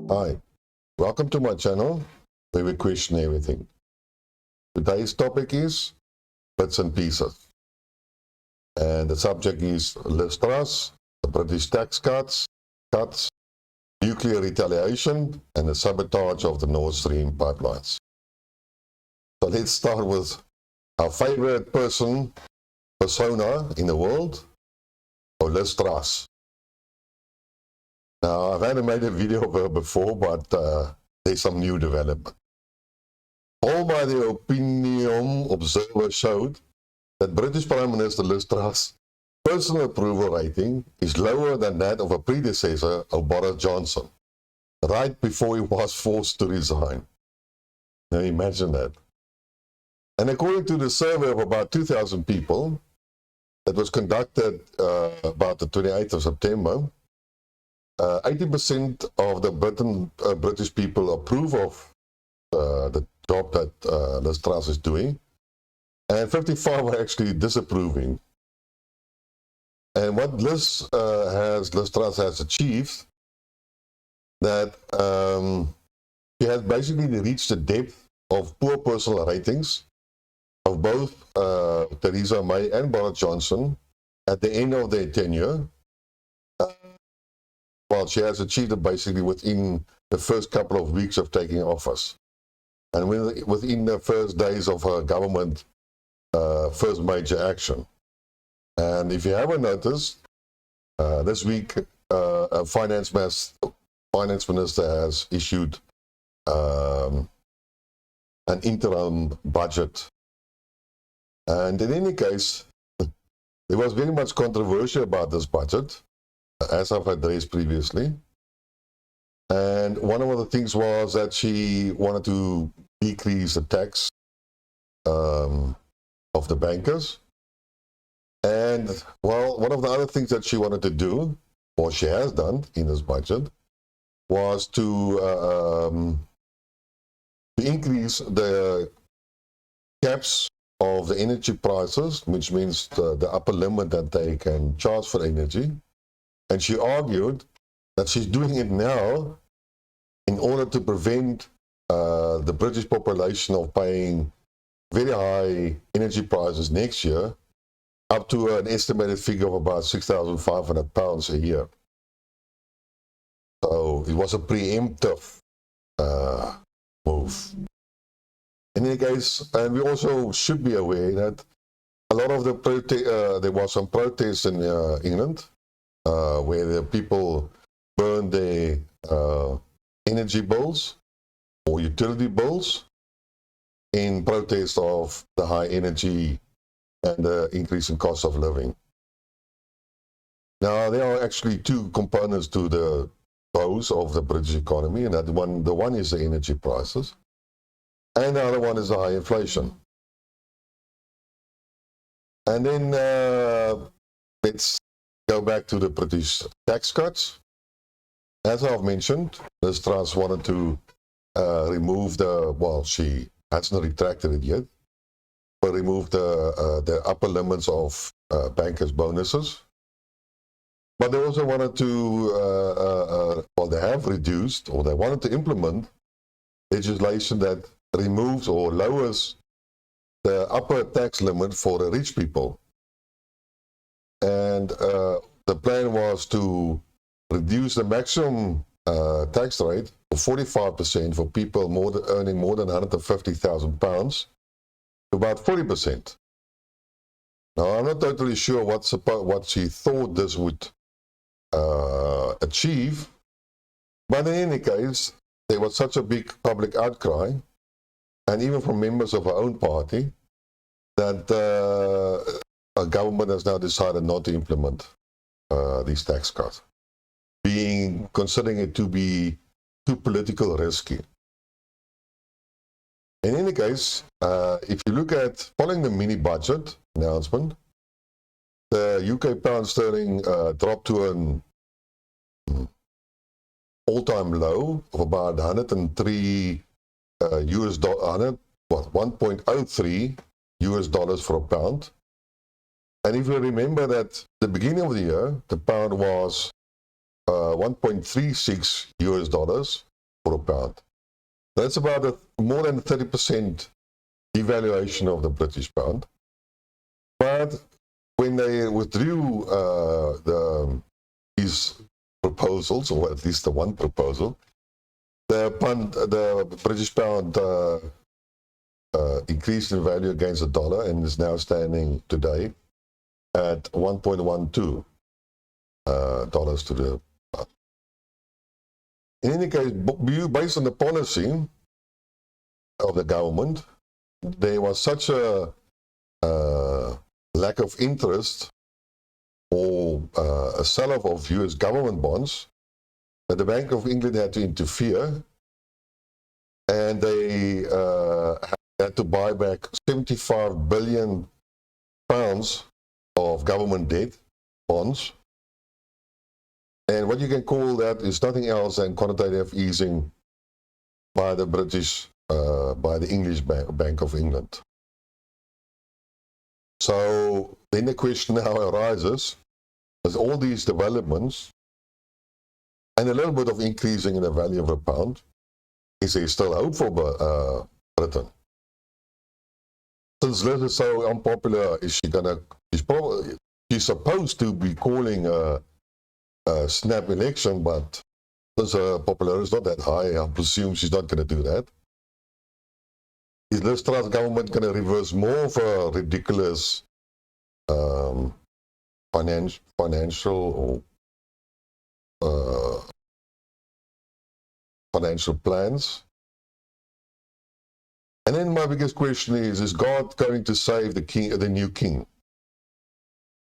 Hi, welcome to my channel where we question everything. Today's topic is bits and pieces. And the subject is Liz Truss, the British tax cuts, nuclear retaliation, and the sabotage of the Nord Stream pipelines. So let's start with our favorite persona in the world, Liz Truss. Now, I've had made a video of her before, but there's some new development. All by the opinion observer showed that British Prime Minister Liz Truss' personal approval rating is lower than that of a predecessor, Boris Johnson, right before he was forced to resign. Now imagine that. And according to the survey of about 2,000 people that was conducted about the 28th of September, 80% of the British people approve of the job that Liz Truss is doing, and 55 are actually disapproving. And what Liz Truss has achieved, that she has basically reached the depth of poor personal ratings of both Theresa May and Boris Johnson at the end of their tenure. Well, she has achieved it basically within the first couple of weeks of taking office, and within the first days of her government first major action. And if you haven't noticed, this week a finance minister has issued an interim budget. And in any case, there was very much controversy about this budget, as I've addressed previously. And one of the things was that she wanted to decrease the tax of the bankers. And, well, one of the other things that she wanted to do, or she has done in this budget, was to increase the caps of the energy prices, which means the upper limit that they can charge for energy. And she argued that she's doing it now in order to prevent the British population of paying very high energy prices next year, up to an estimated figure of about £6,500 a year. So it was a preemptive move. In any case, and we also should be aware that a lot of the there was some protests in England where the people burned their energy bills or utility bills in protest of the high energy and the increase in cost of living. Now, there are actually two components to the woes of the British economy, and the one is the energy prices, and the other one is the high inflation. And then let's go back to the British tax cuts. As I've mentioned, Liz Truss wanted to remove she hasn't retracted it yet, but remove the upper limits of bankers' bonuses. But they also wanted to, they have reduced, or they wanted to implement legislation that removes or lowers the upper tax limit for the rich people. And the plan was to reduce the maximum tax rate of 45% for people earning more than £150,000 to about 40%. Now, I'm not totally sure what she thought this would achieve, but in any case, there was such a big public outcry, and even from members of her own party, that a government has now decided not to implement these tax cuts, considering it to be too politically risky. In any case, if you look at following the mini budget announcement, the UK pound sterling dropped to an all-time low of about 103 US dollar, 1.03 US dollars for a pound. And if you remember that at the beginning of the year, the pound was 1.36 US dollars, for a pound. That's about more than 30% devaluation of the British pound. But when they withdrew these proposals, or at least the one proposal, the British pound increased in value against the dollar and is now standing today at 1.12 dollars to the pound. In any case, based on the policy of the government, there was such a lack of interest or a sell-off of US government bonds that the Bank of England had to interfere, and they had to buy back 75 billion pounds of government debt bonds. And what you can call that is nothing else than quantitative easing by the by the English Bank of England. So then the question now arises, with all these developments and a little bit of increasing in the value of a pound, is there still hope for Britain? Since Liz is so unpopular, she's supposed to be calling a snap election, but since her popularity is not that high, I presume she's not going to do that. Is Liz Truss government going to reverse more of a ridiculous financial plans? And then my biggest question is God going to save the new king?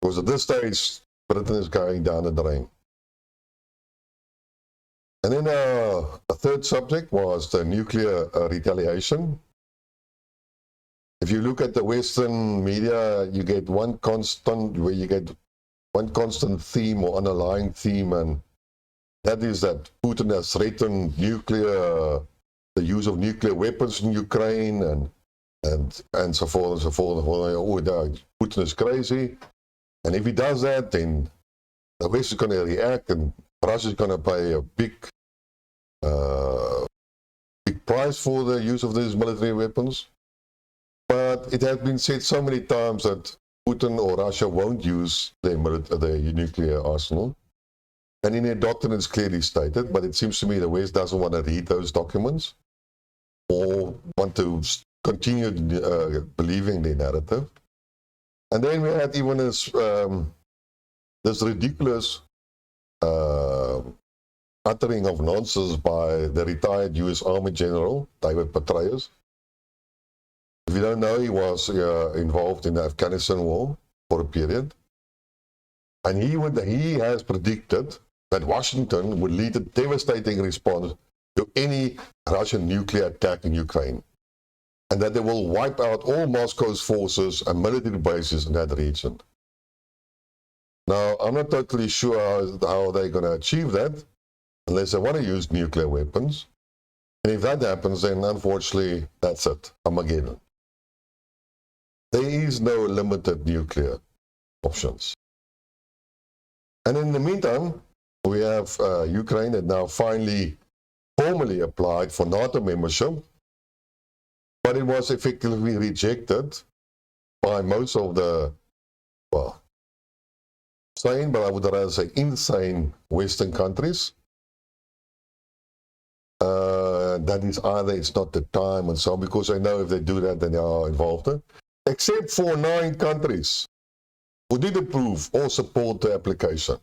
Because at this stage, Britain is going down the drain. And then a third subject was the nuclear retaliation. If you look at the Western media, you get one constant theme or underlying theme, and that is that Putin has threatened the use of nuclear weapons in Ukraine, and so forth and so forth. Oh, Putin is crazy. And if he does that, then the West is going to react, and Russia is going to pay a big price for the use of these military weapons. But it has been said so many times that Putin or Russia won't use their nuclear arsenal. And in their doctrine it's clearly stated, but it seems to me the West doesn't want to read those documents or want to continue believing their narrative. And then we had even this ridiculous uttering of nonsense by the retired U.S. Army General, David Petraeus. If you don't know, he was involved in the Afghanistan war for a period. And he has predicted that Washington would lead a devastating response to any Russian nuclear attack in Ukraine, and that they will wipe out all Moscow's forces and military bases in that region. Now, I'm not totally sure how they're going to achieve that, unless they want to use nuclear weapons. And if that happens, then unfortunately, that's it, Armageddon. There is no limited nuclear options. And in the meantime, we have Ukraine that now finally formally applied for NATO membership, but it was effectively rejected by most of the, well, sane, but I would rather say insane Western countries. That is either it's not the time and so on, because I know if they do that, then they are involved in. Except for 9 countries who did approve or support the application.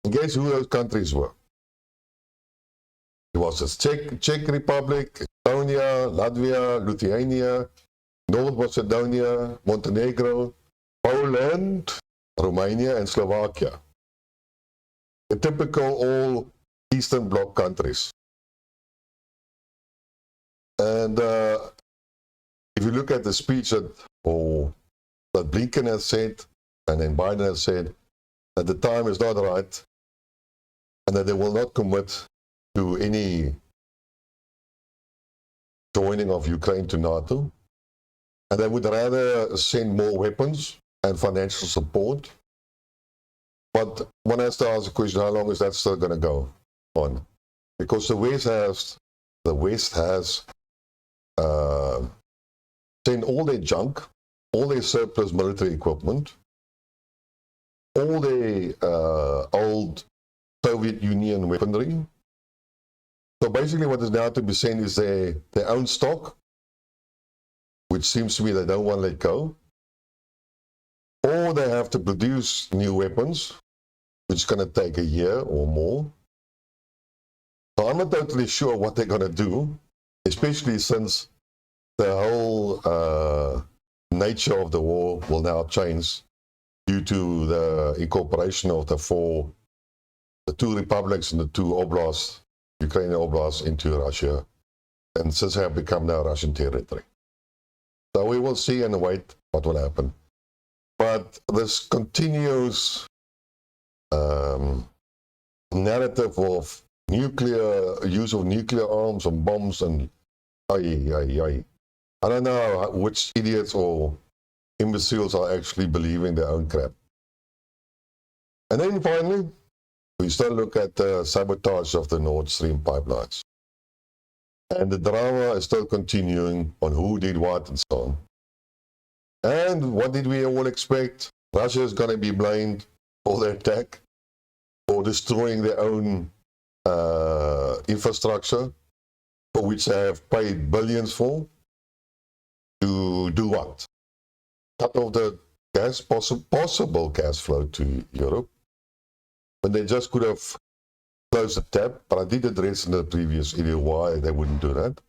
And guess who those countries were? It was the Czech Republic, Estonia, Latvia, Lithuania, North Macedonia, Montenegro, Poland, Romania, and Slovakia. The typical all Eastern Bloc countries. And if you look at the speech that Blinken has said, and then Biden has said, that the time is not right, and that they will not commit to any joining of Ukraine to NATO, and they would rather send more weapons and financial support. But one has to ask the question, how long is that still going to go on? Because the West has the West has sent all their junk, all their surplus military equipment, all their old Soviet Union weaponry. So basically what is now to be sent is their own stock, which seems to me they don't want to let go. Or they have to produce new weapons, which is going to take a year or more. So I'm not totally sure what they're going to do, especially since the whole nature of the war will now change due to the incorporation of the two republics and the two oblasts, Ukrainian oblasts, into Russia, and since they have become now Russian territory. So we will see and wait what will happen. But this continuous narrative of use of nuclear arms and bombs and I don't know which idiots or imbeciles are actually believing their own crap. And then finally, we still look at the sabotage of the Nord Stream pipelines. And the drama is still continuing on who did what and so on. And what did we all expect? Russia is going to be blamed for the attack, for destroying their own infrastructure, for which they have paid billions for, to do what? Cut off the gas, possible gas flow to Europe, when they just could have closed the tap. But I did address in the previous video why they wouldn't do that.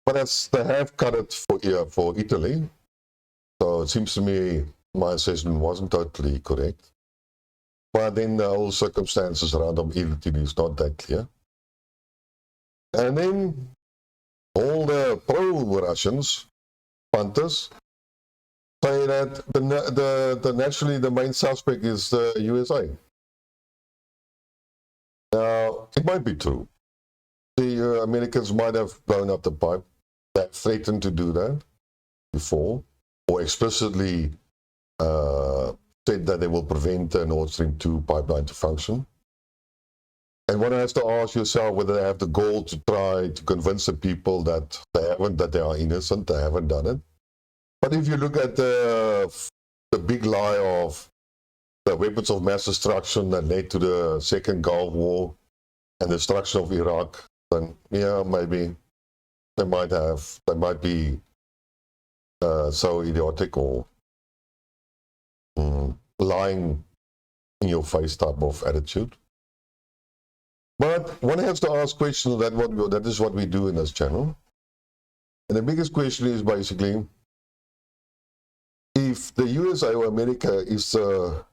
But they have cut it for Italy. So it seems to me my assessment wasn't totally correct. But then the whole circumstances around Italy is not that clear. And then all the pro-Russians, punters, say that naturally the main suspect is the USA. Now, it might be true. The Americans might have blown up the pipe. They threatened to do that before, or explicitly said that they will prevent the Nord Stream 2 pipeline to function. And one has to ask yourself whether they have the goal to try to convince the people that they are innocent, they haven't done it. But if you look at the big lie of the weapons of mass destruction that led to the Second Gulf War and the destruction of Iraq, then yeah, maybe they might be so idiotic or lying in your face type of attitude. But one has to ask questions. That is what we do in this channel. And the biggest question is basically, if the USA or America is the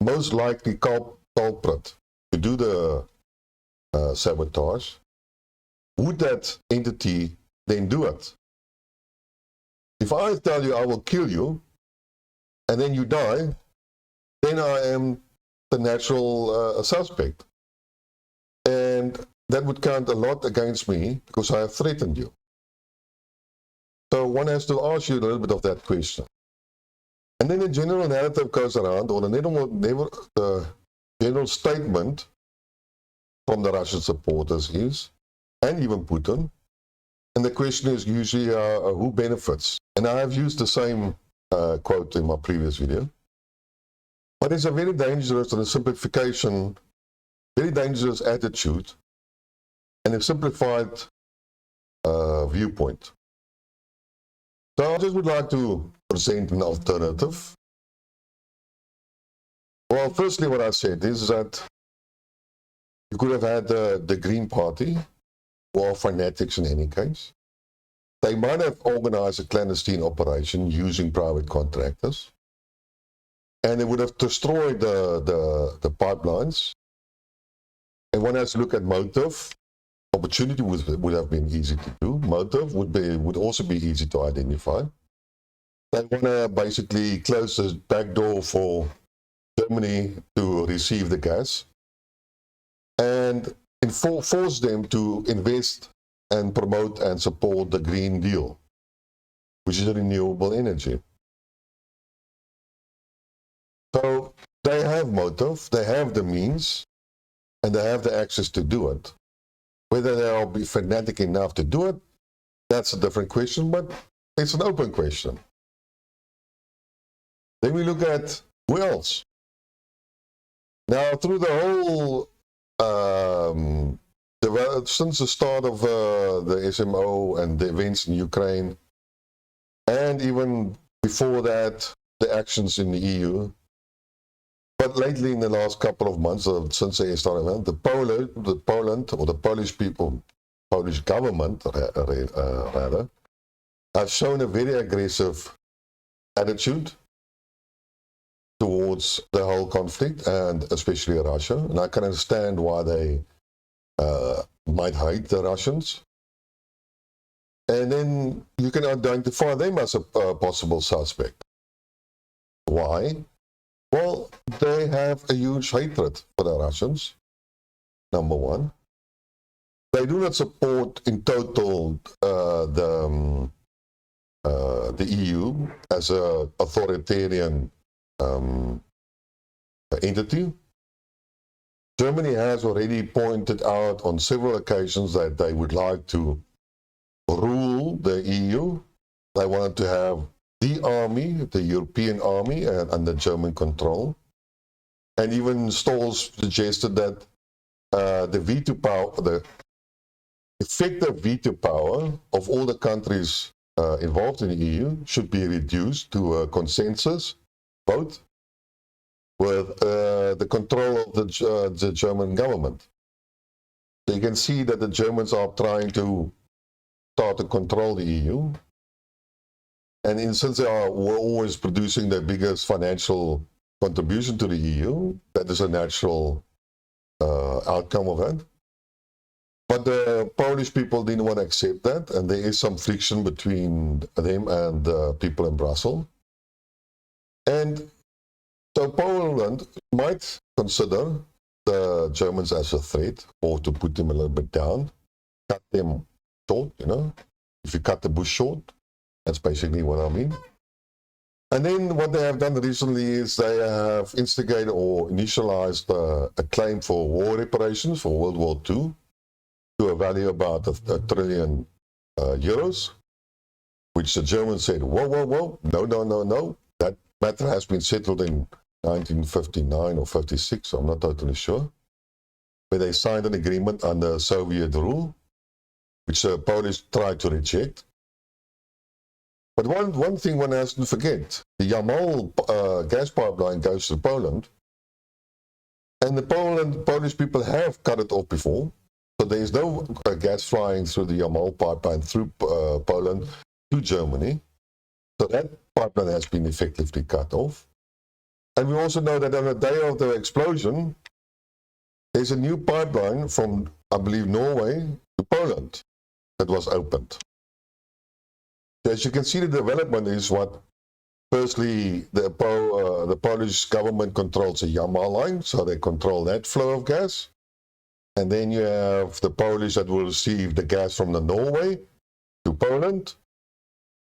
most likely culprit to do the sabotage, would that entity then do it? If I tell you I will kill you, and then you die, then I am the natural suspect. And that would count a lot against me because I have threatened you. So one has to ask you a little bit of that question. And then the general narrative goes around, or the general statement from the Russian supporters is, and even Putin, and the question is usually who benefits. And I have used the same quote in my previous video. But it's a very dangerous and a simplification, very dangerous attitude and a simplified viewpoint. So I just would like to present an alternative. Well, firstly, what I said is that you could have had the Green Party, who are fanatics in any case. They might have organized a clandestine operation using private contractors, and they would have destroyed the pipelines. And one has to look at motive. Opportunity would have been easy to do. Motive would also be easy to identify. They want to basically close the back door for Germany to receive the gas and force them to invest and promote and support the Green Deal, which is renewable energy. So they have motive, they have the means, and they have the access to do it. Whether they'll be fanatic enough to do it, that's a different question, but it's an open question. Then we look at who else. Now, through the whole, since the start of the SMO and the events in Ukraine, and even before that, the actions in the EU, but lately in the last couple of months, since the start, the Poland, or the Polish people, Polish government rather, have shown a very aggressive attitude towards the whole conflict, and especially Russia. And I can understand why they might hate the Russians. And then you can identify them as a possible suspect. Why? Well, they have a huge hatred for the Russians, number one. They do not support in total the EU as an authoritarian entity. Germany has already pointed out on several occasions that they would like to rule the EU. They wanted to have the army, the European army, under German control. And even Stolz suggested that the veto power, the effective veto power of all the countries involved in the EU should be reduced to a consensus vote with the control of the German government. So you can see that the Germans are trying to start to control the EU. And since they were always producing the biggest financial contribution to the EU, that is a natural outcome of that. But the Polish people didn't want to accept that, and there is some friction between them and the people in Brussels. And so Poland might consider the Germans as a threat, or to put them a little bit down, cut them short, you know. If you cut the bush short, that's basically what I mean. And then what they have done recently is they have instigated or initialized a claim for war reparations for World War II to a value about a trillion euros, which the Germans said, whoa, whoa, whoa, no. That matter has been settled in 1959 or 56, I'm not totally sure, where they signed an agreement under Soviet rule, which the Polish tried to reject. But one thing one has to forget, the Yamal gas pipeline goes to Poland, and the Polish people have cut it off before, so there is no gas flying through the Yamal pipeline through Poland to Germany. So that pipeline has been effectively cut off. And we also know that on the day of the explosion, there's a new pipeline from, I believe, Norway to Poland that was opened. So as you can see, the development is what, firstly, the Polish government controls the Yamal line, so they control that flow of gas. And then you have the Polish that will receive the gas from the Norway to Poland.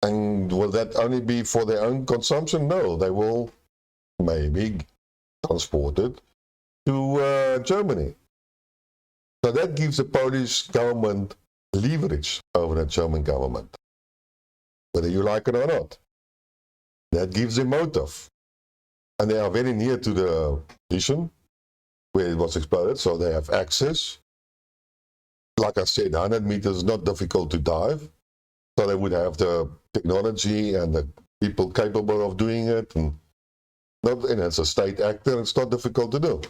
And will that only be for their own consumption? No, they will maybe transport it to Germany. So that gives the Polish government leverage over the German government, whether you like it or not. That gives them motive. And they are very near to the position where it was exploded, so they have access. Like I said, 100 meters is not difficult to dive, so they would have the technology and the people capable of doing it. And as a state actor, it's not difficult to do.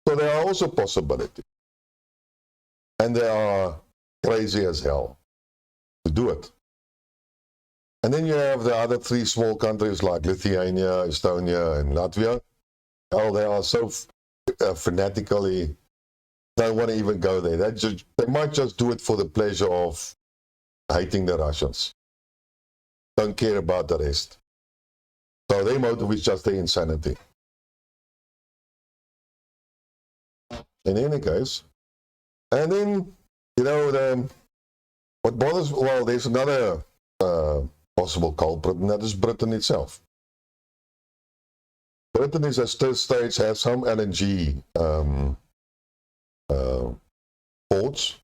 So there are also possibilities. And they are crazy as hell to do it. And then you have the other three small countries like Lithuania, Estonia, and Latvia. Oh, they are so fanatically, don't want to even go there. They might just do it for the pleasure of hating the Russians. Don't care about the rest. So their motive is just their insanity. In any case, and then, you know, what bothers, well, there's another possible culprit, and that is Britain itself. Britain is at this stage has some LNG ports exports,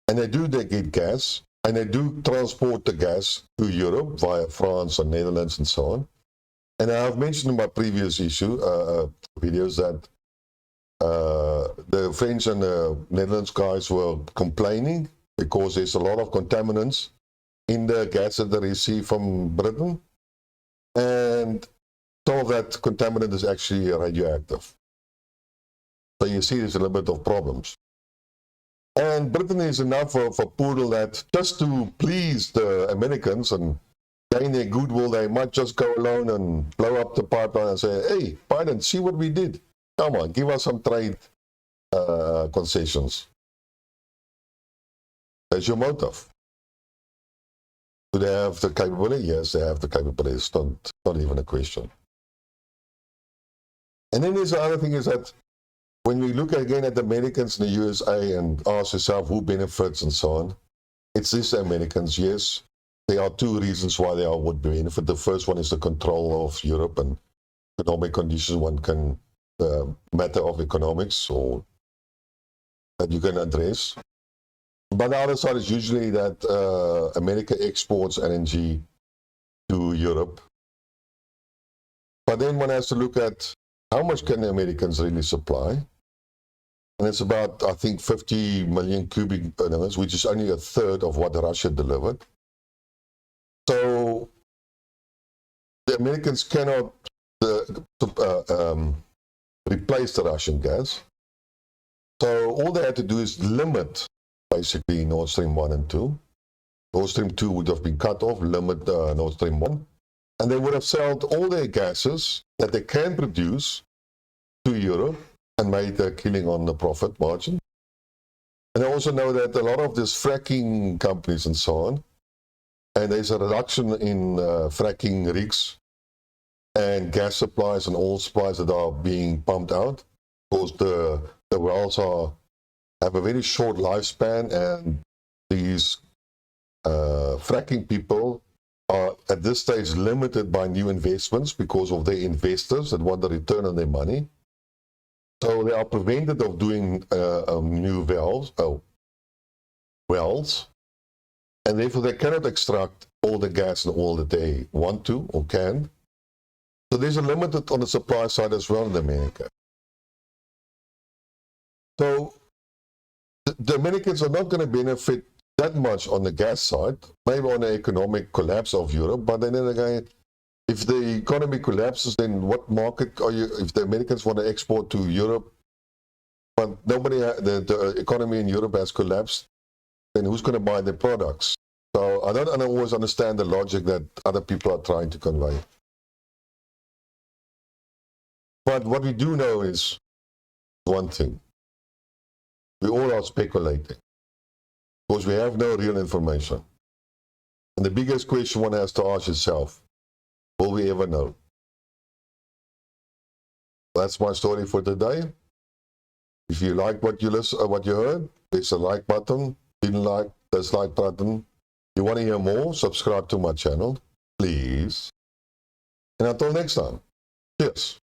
and they get gas, and they do transport the gas to Europe via France and Netherlands and so on. And I've mentioned in my previous videos that the French and the Netherlands guys were complaining because there's a lot of contaminants in the gas that they receive from Britain, and some of that contaminant is actually radioactive. So you see there's a little bit of problems. And Britain is enough of a poodle that just to please the Americans and gain their goodwill, they might just go alone and blow up the pipeline and say, hey, Biden, see what we did. Come on, give us some trade concessions. That's your motive. Do they have the capability? Yes, they have the capability. It's not even a question. And then there's the other thing is that when we look again at the Americans in the USA and ask yourself who benefits and so on, it's these Americans, yes. There are two reasons why they would benefit. The first one is the control of Europe and economic conditions. One can, matter of economics or that you can address. But the other side is usually that America exports LNG to Europe. But then one has to look at how much can the Americans really supply? And it's about, I think, 50 million cubic meters, which is only a third of what Russia delivered. So the Americans cannot replace the Russian gas. So all they had to do is limit, basically, Nord Stream 1 and 2. Nord Stream 2 would have been cut off, limit Nord Stream 1. And they would have sold all their gases that they can produce to Europe and made a killing on the profit margin. And I also know that a lot of these fracking companies and so on, and there's a reduction in fracking rigs and gas supplies and oil supplies that are being pumped out because the wells have a very short lifespan, and these fracking people are at this stage limited by new investments because of their investors that want the return on their money. So they are prevented of doing new wells, and therefore they cannot extract all the gas and oil that they want to or can. So there's a limit on the supply side as well in America. So the Americans are not going to benefit that much on the gas side, maybe on the economic collapse of Europe, but then again, if the economy collapses, then what market are you, if the Americans want to export to Europe, but nobody, the economy in Europe has collapsed, then who's going to buy their products? So I don't always understand the logic that other people are trying to convey. But what we do know is one thing. We all are speculating because we have no real information. And the biggest question one has to ask yourself, will we ever know? That's my story for today. If you like what you heard, there's a like button. Didn't like, dislike button. You want to hear more? Subscribe to my channel, please. And until next time, cheers.